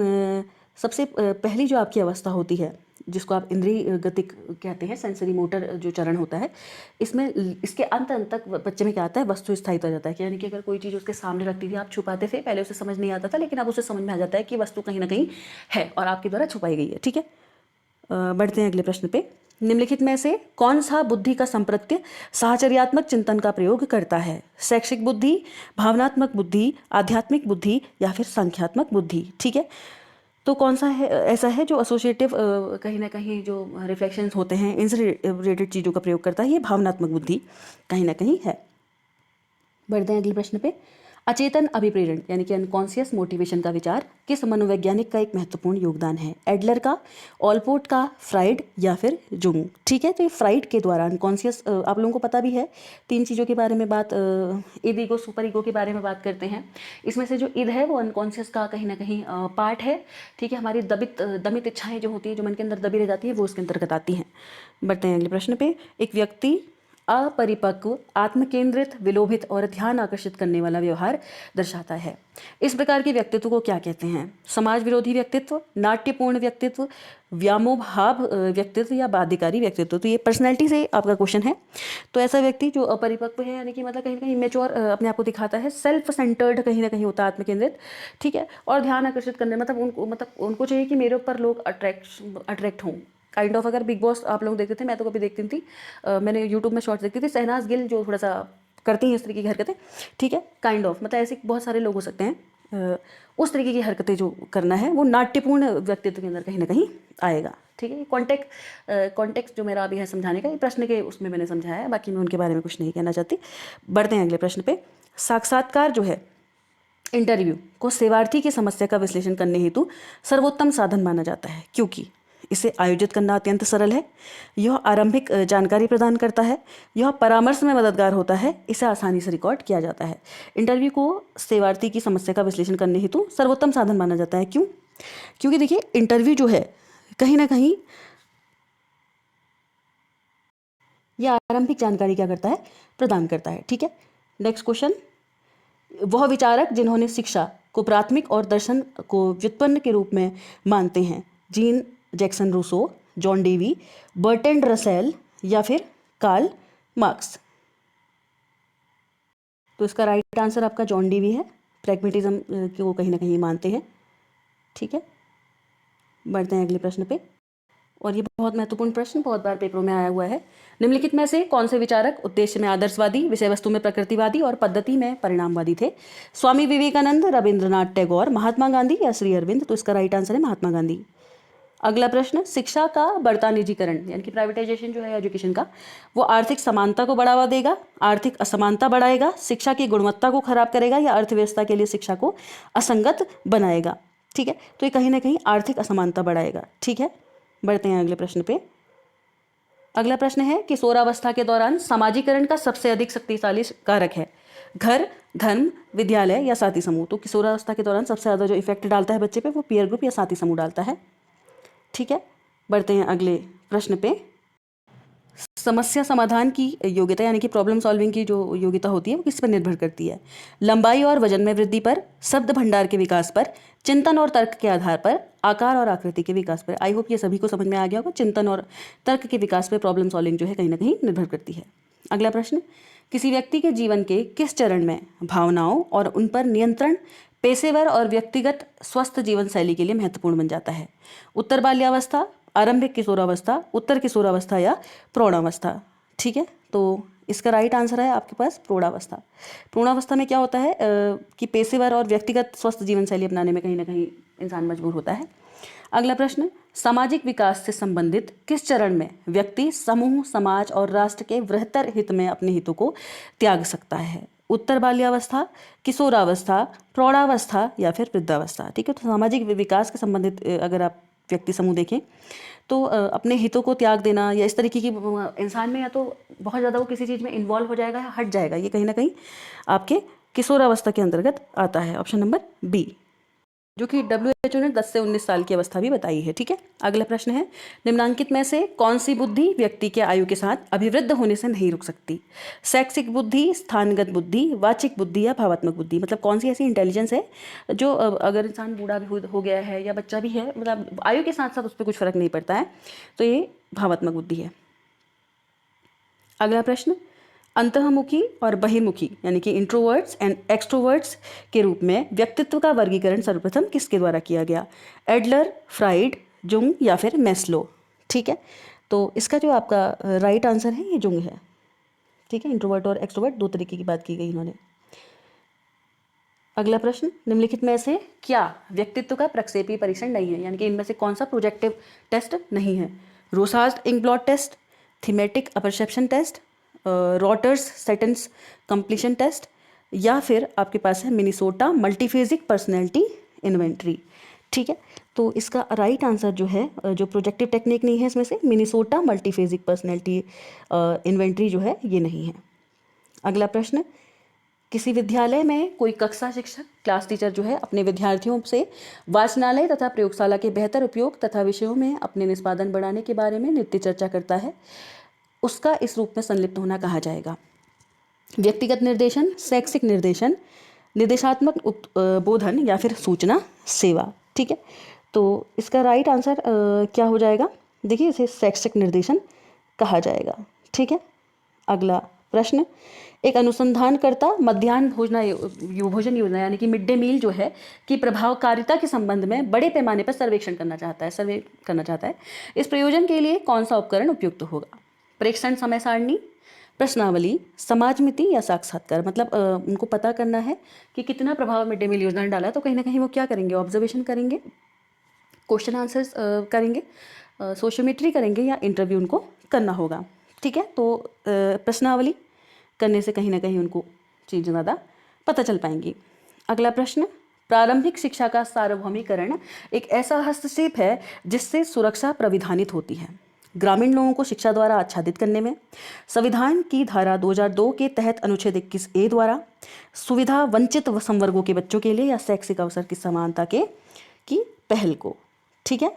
सबसे पहली जो आपकी अवस्था होती है जिसको आप इंद्रिय गतिक कहते हैं, सेंसरी मोटर जो चरण होता है, इसमें इसके अंत तक बच्चे में क्या आता है, वस्तु स्थायित्व आ जाता है। यानी कि अगर कोई चीज़ उसके सामने रखती थी, आप छुपाते थे, पहले उसे समझ नहीं आता था, लेकिन अब उसे समझ में आ जाता है कि वस्तु कहीं ना कहीं है और आपके द्वारा छुपाई गई है। ठीक है, बढ़ते हैं अगले प्रश्न पे। निम्नलिखित में से कौन सा बुद्धि का संप्रत्य साहचर्यात्मक चिंतन का प्रयोग करता है। शैक्षिक बुद्धि, भावनात्मक बुद्धि, आध्यात्मिक बुद्धि, या फिर संख्यात्मक बुद्धि। ठीक है, तो कौन सा है ऐसा है जो एसोसिएटिव कहीं ना कहीं जो रिफ्लेक्शंस होते हैं इनसे रिलेटेड चीज़ों का प्रयोग करता है, ये भावनात्मक बुद्धि कहीं ना कहीं है। बढ़ते हैं अगले प्रश्न पे। अचेतन अभिप्रेरण यानी कि अनकॉन्शियस मोटिवेशन का विचार किस मनोवैज्ञानिक का एक महत्वपूर्ण योगदान है। एडलर का, ऑलपोर्ट का, फ्राइड, या फिर जुंग। ठीक है, तो ये फ्राइड के द्वारा अनकॉन्शियस, आप लोगों को पता भी है, तीन चीज़ों के बारे में बात, इद, ईगो, सुपर ईगो के बारे में बात करते हैं। इसमें से जो इद है वो अनकॉन्शियस का कहीं ना कहीं पार्ट है। ठीक है, हमारी दमित इच्छाएं जो होती हैं, जो मन के अंदर दबी रह जाती है, वो उसके अंतर्गत आती हैं। बढ़ते हैं अगले प्रश्न पे। एक व्यक्ति अपरिपक्व, आत्मकेंद्रित, विलोभित और ध्यान आकर्षित करने वाला व्यवहार दर्शाता है। इस प्रकार के व्यक्तित्व को क्या कहते हैं। समाज विरोधी व्यक्तित्व, नाट्यपूर्ण व्यक्तित्व, व्यामोभाव व्यक्तित्व, या बाध्यकारी व्यक्तित्व। तो ये पर्सनैलिटी से आपका क्वेश्चन है। तो ऐसा व्यक्ति जो अपरिपक्व है यानी कि मतलब कहीं ना कहीं इमेच्योर अपने आप को दिखाता है, सेल्फ सेंटर्ड कहीं ना कहीं होता है, आत्मकेंद्रित। ठीक है, और ध्यान आकर्षित करने मतलब उनको चाहिए कि मेरे ऊपर लोग अट्रैक्ट हों काइंड ऑफ। अगर बिग बॉस आप लोग देखते थे, मैं तो कभी देखती थी, मैंने यूट्यूब में शॉर्ट्स देखती थी, शहनाज गिल जो थोड़ा सा करती हैं इस तरीके की हरकतें। ठीक है, काइंड ऑफ मतलब ऐसे बहुत सारे लोग हो सकते हैं, उस तरीके की हरकतें जो करना है वो नाट्यपूर्ण व्यक्तित्व के अंदर कहीं ना कहीं आएगा। ठीक है, कॉन्टेक्स्ट जो मेरा अभी है समझाने का, ये प्रश्न के उसमें मैंने समझाया है, बाकी मैं उनके बारे में कुछ नहीं कहना चाहती। बढ़ते हैं अगले प्रश्न पे। साक्षात्कार जो है, इंटरव्यू को सेवार्थी की समस्या का विश्लेषण करने हेतु सर्वोत्तम साधन माना जाता है, क्योंकि इसे आयोजित करना अत्यंत सरल है, यह आरंभिक जानकारी प्रदान करता है, यह परामर्श में मददगार होता है, इसे आसानी से रिकॉर्ड किया जाता है। इंटरव्यू को सेवार्थी की समस्या का विश्लेषण करने हेतु सर्वोत्तम साधन माना जाता है। क्यों? क्योंकि देखिए इंटरव्यू जो है कहीं ना कहीं यह आरंभिक जानकारी क्या करता है, प्रदान करता है। ठीक है, नेक्स्ट क्वेश्चन। वह विचारक जिन्होंने शिक्षा को प्राथमिक और दर्शन को व्युत्पन्न के रूप में मानते हैं, Jean Jacques Rousseau, John Dewey, Bertrand Russell, या फिर कार्ल मार्क्स। तो इसका राइट आंसर आपका जॉन डेवी है, प्रैग्मेटिज्म को कहीं ना कहीं मानते हैं। ठीक है, बढ़ते हैं अगले प्रश्न पे। और ये बहुत महत्वपूर्ण प्रश्न, बहुत बार पेपरों में आया हुआ है। निम्नलिखित में से कौन से विचारक उद्देश्य में आदर्शवादी, विषय वस्तु में प्रकृतिवादी और पद्धति में परिणामवादी थे। स्वामी विवेकानंद, रविंद्रनाथ टैगोर, महात्मा गांधी, या श्री अरविंद। तो इसका राइट आंसर है महात्मा गांधी। अगला प्रश्न, शिक्षा का बढ़ता निजीकरण यानी कि प्राइवेटाइजेशन जो है एजुकेशन का, वो आर्थिक समानता को बढ़ावा देगा, आर्थिक असमानता बढ़ाएगा, शिक्षा की गुणवत्ता को खराब करेगा या अर्थव्यवस्था के लिए शिक्षा को असंगत बनाएगा। ठीक है, तो ये कहीं ना कहीं आर्थिक असमानता बढ़ाएगा। ठीक है, बढ़ते हैं अगले प्रश्न पे। अगला प्रश्न है, किशोरावस्था के दौरान समाजीकरण का सबसे अधिक शक्तिशाली कारक है घर, धर्म, विद्यालय या साथी समूह। तो किशोरावस्था के दौरान सबसे ज़्यादा जो इफेक्ट डालता है बच्चे पे वो पीयर ग्रुप या साथी समूह डालता है। ठीक है, बढ़ते हैं अगले प्रश्न पे। समस्या समाधान की योग्यता यानी कि प्रॉब्लम सॉल्विंग की जो योग्यता होती है वो किस पर निर्भर करती है? लंबाई और वजन में वृद्धि पर, शब्द भंडार के विकास पर, चिंतन और तर्क के आधार पर, आकार और आकृति के विकास पर। आई होप ये सभी को समझ में आ गया होगा। चिंतन और तर्क के विकास पर प्रॉब्लम सॉल्विंग जो है कहीं ना कहीं निर्भर करती है। अगला प्रश्न, किसी व्यक्ति के जीवन के किस चरण में भावनाओं और उन पर नियंत्रण पेशेवर और व्यक्तिगत स्वस्थ जीवन शैली के लिए महत्वपूर्ण बन जाता है? उत्तर बाल्यावस्था, आरंभिक किशोरावस्था, उत्तर किशोरावस्था या प्रौढ़ावस्था। ठीक है, तो इसका राइट आंसर है आपके पास प्रौढ़ावस्था। प्रौढ़ावस्था में क्या होता है कि पेशेवर और व्यक्तिगत स्वस्थ जीवन शैली अपनाने में कहीं ना कहीं इंसान मजबूर होता है। अगला प्रश्न, सामाजिक विकास से संबंधित किस चरण में व्यक्ति समूह, समाज और राष्ट्र के बृहत्तर हित में अपने हितों को त्याग सकता है? उत्तर बाल्यावस्था, किशोरावस्था, प्रौढ़ावस्था या फिर वृद्धावस्था। ठीक है, तो सामाजिक विकास के संबंधित अगर आप व्यक्ति समूह देखें तो अपने हितों को त्याग देना या इस तरीके की इंसान में या तो बहुत ज़्यादा वो किसी चीज़ में इन्वॉल्व हो जाएगा या हट जाएगा, ये कहीं ना कहीं आपके किशोरावस्था के अंतर्गत आता है। ऑप्शन नंबर बी, जो कि WHO ने 10 से 19 साल की अवस्था भी बताई है। ठीक है, अगला प्रश्न है, निम्नांकित में से कौन सी बुद्धि व्यक्ति के आयु के साथ अभिवृद्ध होने से नहीं रुक सकती? शैक्षिक बुद्धि, स्थानगत बुद्धि, वाचिक बुद्धि या भावात्मक बुद्धि। मतलब कौन सी ऐसी इंटेलिजेंस है जो अगर इंसान बूढ़ा भी हो गया है या बच्चा भी है, मतलब आयु के साथ साथ उस पर कुछ फर्क नहीं पड़ता है, तो ये भावात्मक बुद्धि है। अगला प्रश्न, अंतःमुखी और बहिर्मुखी यानी कि इंट्रोवर्ट्स एंड एक्सट्रोवर्ट्स के रूप में व्यक्तित्व का वर्गीकरण सर्वप्रथम किसके द्वारा किया गया? एडलर, फ्राइड, जुंग या फिर मैस्लो। ठीक है, तो इसका जो आपका राइट आंसर है ये जुंग है। ठीक है, इंट्रोवर्ट और एक्सट्रोवर्ट दो तरीके की बात की गई इन्होंने। अगला प्रश्न, निम्नलिखित में से क्या व्यक्तित्व का प्रक्षेपी परीक्षण नहीं है? यानी कि इनमें से कौन सा प्रोजेक्टिव टेस्ट नहीं है? Rorschach inkblot test, thematic apperception test, Rotter's sentence completion test या फिर आपके पास है मिनीसोटा मल्टीफेजिक पर्सनैलिटी इन्वेंट्री। ठीक है, तो इसका राइट आंसर जो है जो प्रोजेक्टिव टेक्निक नहीं है इसमें से मिनीसोटा मल्टीफेजिक पर्सनैलिटी इन्वेंट्री जो है ये नहीं है। अगला प्रश्न, किसी विद्यालय में कोई कक्षा शिक्षक क्लास टीचर जो है अपने विद्यार्थियों से वाचनालय तथा प्रयोगशाला के बेहतर उपयोग तथा विषयों में अपने निष्पादन बढ़ाने के बारे में नित्य चर्चा करता है, उसका इस रूप में संलिप्त होना कहा जाएगा? व्यक्तिगत निर्देशन, शैक्षिक निर्देशन, निर्देशात्मक बोधन या फिर सूचना सेवा। ठीक है, तो इसका राइट आंसर क्या हो जाएगा? देखिए, इसे शैक्षिक निर्देशन कहा जाएगा। ठीक है, अगला प्रश्न, एक अनुसंधानकर्ता मध्याह्न भोजन योजना यानी कि मिड डे मील जो है कि प्रभावकारिता के संबंध में बड़े पैमाने पर सर्वे करना चाहता है। इस प्रयोजन के लिए कौन सा उपकरण उपयुक्त होगा? प्रेक्षण समय सारणी, प्रश्नावली, समाजमिति या साक्षात्कार। मतलब उनको पता करना है कि कितना प्रभाव मिड डे मील योजना ने डाला है, तो कहीं ना कहीं वो क्या करेंगे? ऑब्जर्वेशन करेंगे, क्वेश्चन आंसर्स करेंगे, सोशियोमेट्री करेंगे या इंटरव्यू उनको करना होगा। ठीक है, तो प्रश्नावली करने से कहीं ना कहीं उनको चीज़ें ज़्यादा पता चल पाएंगी। अगला प्रश्न, प्रारंभिक शिक्षा का सार्वभौमिकरण एक ऐसा हस्तक्षेप है जिससे सुरक्षा प्रविधानित होती है। ग्रामीण लोगों को शिक्षा द्वारा आच्छादित करने में, संविधान की धारा 2002 के तहत अनुच्छेद 21A द्वारा, सुविधा वंचित संवर्गों के बच्चों के लिए या शैक्षिक अवसर की समानता की पहल को। ठीक है,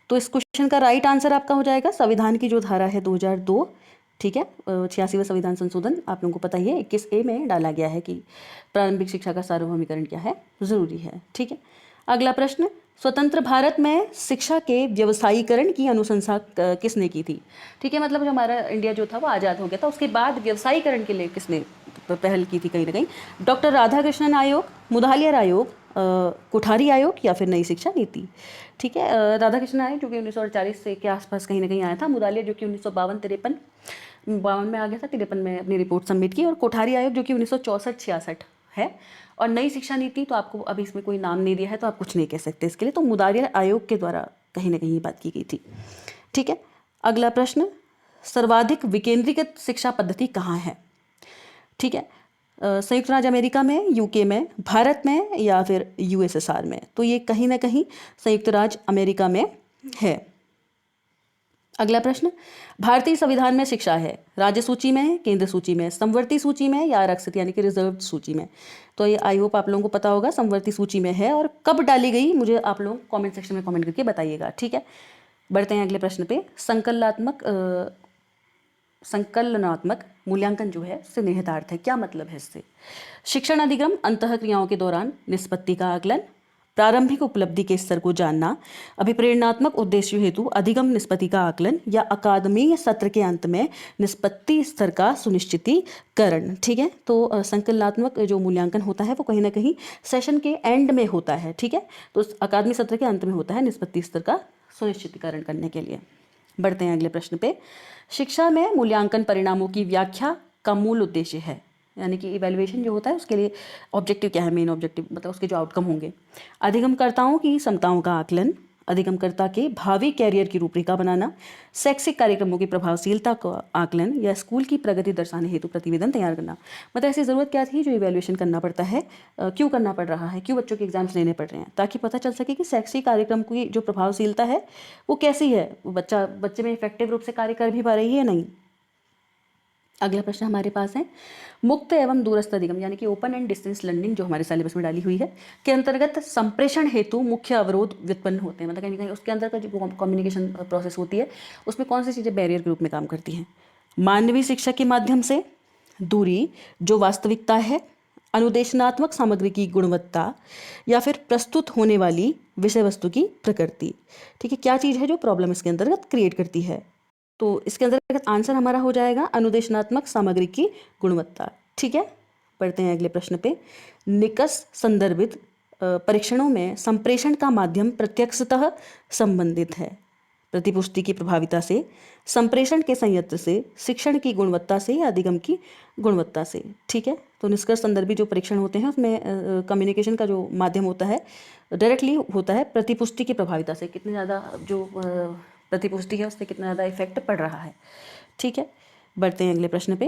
तो इस क्वेश्चन का राइट आंसर आपका हो जाएगा संविधान की जो धारा है 2002। ठीक है, 86वां संविधान संशोधन आप लोगों को पता ही है 21A में डाला गया है कि प्रारंभिक शिक्षा का सार्वभौमिकरण क्या है, ज़रूरी है। ठीक है, अगला प्रश्न, स्वतंत्र भारत में शिक्षा के व्यवसायीकरण की अनुशंसा किसने की थी? ठीक है, मतलब जो हमारा इंडिया जो था वो आज़ाद हो गया था, उसके बाद व्यवसायीकरण के लिए किसने पहल की थी? कहीं ना कहीं डॉक्टर राधाकृष्णन आयोग, मुदालियर आयोग, कोठारी आयोग या फिर नई शिक्षा नीति। ठीक है, राधाकृष्णन आयोग जो कि 1948 से के आसपास कहीं ना कहीं आया था, मुदालियर जो कि 1952 में आ गया था, 53 में अपनी रिपोर्ट सबमिट की, और कोठारी आयोग जो कि 1964-66 है, और नई शिक्षा नीति तो आपको अभी इसमें कोई नाम नहीं दिया है तो आप कुछ नहीं कह सकते इसके लिए, तो मुदालियर आयोग के द्वारा कहीं ना कहीं ये बात की गई थी। ठीक है, अगला प्रश्न, सर्वाधिक विकेंद्रीकृत शिक्षा पद्धति कहाँ है? ठीक है, संयुक्त राज्य अमेरिका में, यूके में, भारत में या फिर यूएसएसआर में? तो ये कहीं ना कहीं संयुक्त राज्य अमेरिका में है। अगला प्रश्न, भारतीय संविधान में शिक्षा है राज्य सूची में, केंद्र सूची में, समवर्ती सूची में या आरक्षित यानी कि रिजर्व सूची में? तो ये आई होप आप लोगों को पता होगा, समवर्ती सूची में है। और कब डाली गई मुझे आप लोग कमेंट सेक्शन में कमेंट करके बताइएगा। ठीक है, बढ़ते हैं अगले प्रश्न पे। संकलनात्मक मूल्यांकन जो है इससे निहितार्थ है, क्या मतलब है इससे? शिक्षण अधिगम अंतः क्रियाओं के दौरान निष्पत्ति का आकलन, प्रारंभिक उपलब्धि के स्तर को जानना, अभिप्रेरणात्मक उद्देश्यों हेतु अधिगम निष्पत्ति का आकलन या अकादमीय सत्र के अंत में निष्पत्ति स्तर का सुनिश्चितीकरण। ठीक है, तो संकलनात्मक जो मूल्यांकन होता है वो कहीं ना कहीं सेशन के एंड में होता है। ठीक है, तो अकादमी सत्र के अंत में होता है निष्पत्ति स्तर का सुनिश्चितीकरण करने के लिए। बढ़ते हैं अगले प्रश्न पे। शिक्षा में मूल्यांकन परिणामों की व्याख्या का मूल उद्देश्य है, यानी कि इवैल्यूएशन जो होता है उसके लिए ऑब्जेक्टिव क्या है, मेन ऑब्जेक्टिव मतलब उसके जो आउटकम होंगे। अधिगमकर्ताओं की क्षमताओं का आकलन, अधिगमकर्ता के भावी कैरियर की रूपरेखा बनाना, शैक्षिक कार्यक्रमों की प्रभावशीलता का आकलन या स्कूल की प्रगति दर्शाने हेतु प्रतिवेदन तैयार करना। मतलब ऐसी ज़रूरत क्या थी जो इवैल्यूएशन करना पड़ता है, क्यों करना पड़ रहा है, क्यों बच्चों के एग्जाम्स लेने पड़ रहे हैं, ताकि पता चल सके कि शैक्षिक कार्यक्रम की जो प्रभावशीलता है वो कैसी है, वो बच्चे में इफेक्टिव रूप से कार्य कर भी पा रही है या नहीं। अगला प्रश्न हमारे पास है, मुक्त एवं दूरस्थ अधिगम यानी कि ओपन एंड डिस्टेंस लर्निंग जो हमारे सिलेबस में डाली हुई है के अंतर्गत संप्रेषण हेतु मुख्य अवरोध व्युत्पन्न होते हैं। मतलब कहीं कहीं उसके अंदर का जो कम्युनिकेशन प्रोसेस होती है उसमें कौन सी चीज़ें बैरियर के रूप में काम करती हैं? मानवीय शिक्षा के माध्यम से, दूरी जो वास्तविकता है, अनुदेशनात्मक सामग्री की गुणवत्ता या फिर प्रस्तुत होने वाली विषय वस्तु की प्रकृति। ठीक है, क्या चीज़ है जो प्रॉब्लम इसके अंतर्गत क्रिएट करती है? तो इसके अंतर्गत आंसर हमारा हो जाएगा अनुदेशनात्मक सामग्री की गुणवत्ता। ठीक है, पढ़ते हैं अगले प्रश्न पे। निकष संदर्भित परीक्षणों में संप्रेषण का माध्यम प्रत्यक्षतः संबंधित है प्रतिपुष्टि की प्रभाविता से, संप्रेषण के संयंत्र से, शिक्षण की गुणवत्ता से या अधिगम की गुणवत्ता से। ठीक है, तो निष्कर्ष संदर्भी जो परीक्षण होते हैं उसमें कम्युनिकेशन का जो माध्यम होता है डायरेक्टली होता है प्रतिपुष्टि की प्रभाविता से, कितनी ज़्यादा जो प्रतिपुष्टि है उससे कितना ज़्यादा इफेक्ट पड़ रहा है। ठीक है, बढ़ते हैं अगले प्रश्न पे।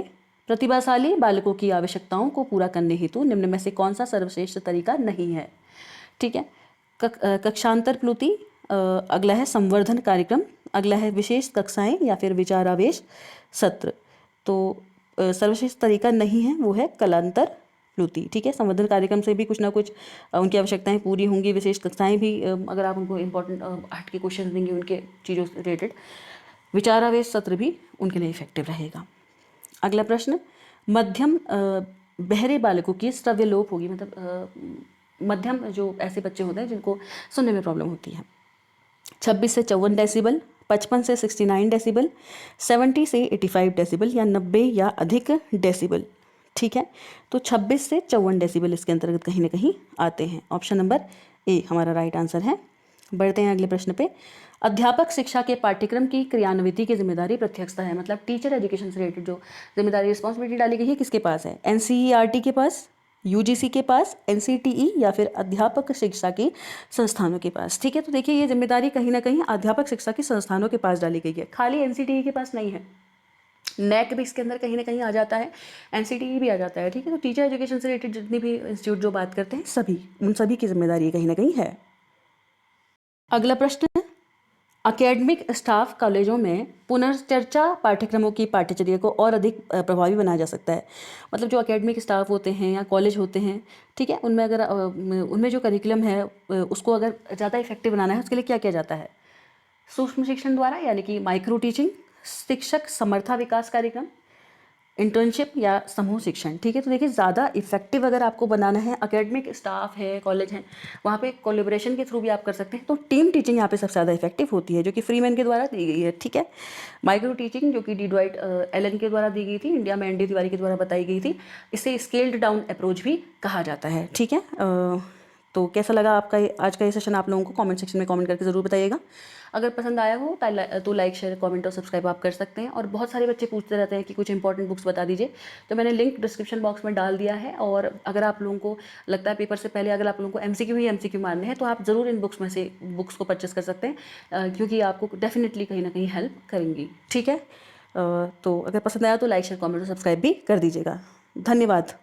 प्रतिभाशाली बालकों की आवश्यकताओं को पूरा करने हेतु निम्न में से कौन सा सर्वश्रेष्ठ तरीका नहीं है? ठीक है, कक्षांतर प्लुति, अगला है संवर्धन कार्यक्रम, अगला है विशेष कक्षाएं या फिर विचारावेश सत्र। तो सर्वश्रेष्ठ तरीका नहीं है वो है कलांतर प्लुति। ठीक है, संवर्धन कार्यक्रम से भी कुछ ना कुछ उनकी आवश्यकताएं पूरी होंगी, विशेष कक्षाएं भी अगर आप उनको इंपॉर्टेंट हट के क्वेश्चन देंगे उनके चीज़ों से रिलेटेड, विचारावेश सत्र भी उनके लिए इफेक्टिव रहेगा। अगला प्रश्न, मध्यम बहरे बालकों की श्रव्य लोप होगी, मतलब मध्यम जो ऐसे बच्चे होते हैं जिनको सुनने में प्रॉब्लम होती है, 26 से 54 डेसिबल, 55 से 69 डेसिबल, 70 से 85 डेसिबल या 90 या अधिक डेसिबल। ठीक है, तो 26 से 54 डेसिबल इसके अंतर्गत कहीं ना कहीं आते हैं। ऑप्शन नंबर ए हमारा राइट आंसर है। बढ़ते हैं अगले प्रश्न पे। अध्यापक शिक्षा के पाठ्यक्रम की क्रियान्विति की जिम्मेदारी प्रत्यक्षता है, मतलब टीचर एजुकेशन से रिलेटेड जो जिम्मेदारी रिस्पॉन्सिबिलिटी डाली गई है किसके पास है? एनसीईआरटी के पास, यूजीसी के पास, एनसीटीई या फिर अध्यापक शिक्षा के संस्थानों के पास। ठीक है, तो देखिए ये जिम्मेदारी कहीं ना कहीं अध्यापक शिक्षा के संस्थानों के पास डाली गई है, खाली एनसीटीई के पास नहीं है। नेक भी इसके अंदर कहीं ना कहीं आ जाता है, एनसीटीई भी आ जाता है। ठीक है, तो टीचर एजुकेशन से रिलेटेड जितनी भी इंस्टीट्यूट जो बात करते हैं उन सभी की जिम्मेदारी कहीं ना कहीं है। अगला प्रश्न, एकेडमिक स्टाफ कॉलेजों में पुनर्चर्चा पाठ्यक्रमों की पाठ्यचर्या को और अधिक प्रभावी बनाया जा सकता है। मतलब जो एकेडमिक स्टाफ होते हैं या कॉलेज होते हैं, ठीक है, उनमें अगर उनमें जो करिकुलम है उसको अगर ज़्यादा इफेक्टिव बनाना है उसके लिए क्या किया जाता है? सूक्ष्म शिक्षण द्वारा यानी कि माइक्रो टीचिंग, शिक्षक समर्था विकास कार्यक्रम, इंटर्नशिप या समूह शिक्षण। ठीक है, तो देखिए ज़्यादा इफेक्टिव अगर आपको बनाना है, एकेडमिक स्टाफ है, कॉलेज है, वहाँ पे कोलैबोरेशन के थ्रू भी आप कर सकते हैं। तो टीम टीचिंग यहाँ पे सबसे ज़्यादा इफेक्टिव होती है जो कि फ्रीमैन के द्वारा दी गई है। ठीक है, माइक्रो टीचिंग जो कि डी ड्वाइट एलन के द्वारा दी गई थी, इंडिया में ND तिवारी के द्वारा बताई गई थी, इसे स्केल्ड डाउन अप्रोच भी कहा जाता है। ठीक है, तो कैसा लगा आपका आज का ये सेशन आप लोगों को कमेंट सेक्शन में कमेंट करके ज़रूर बताइएगा। अगर पसंद आया हो तो लाइक शेयर कमेंट और सब्सक्राइब आप कर सकते हैं। और बहुत सारे बच्चे पूछते रहते हैं कि कुछ इंपॉर्टेंट बुक्स बता दीजिए, तो मैंने लिंक डिस्क्रिप्शन बॉक्स में डाल दिया है। और अगर आप लोगों को लगता है पेपर से पहले अगर आप लोगों को MCQ मारने हैं तो आप ज़रूर इन बुक्स में से बुक्स को परचेस कर सकते हैं, क्योंकि आपको डेफिनेटली कहीं ना कहीं हेल्प करेंगी। ठीक है, तो अगर पसंद आया तो लाइक शेयर कमेंट और सब्सक्राइब भी कर दीजिएगा। धन्यवाद।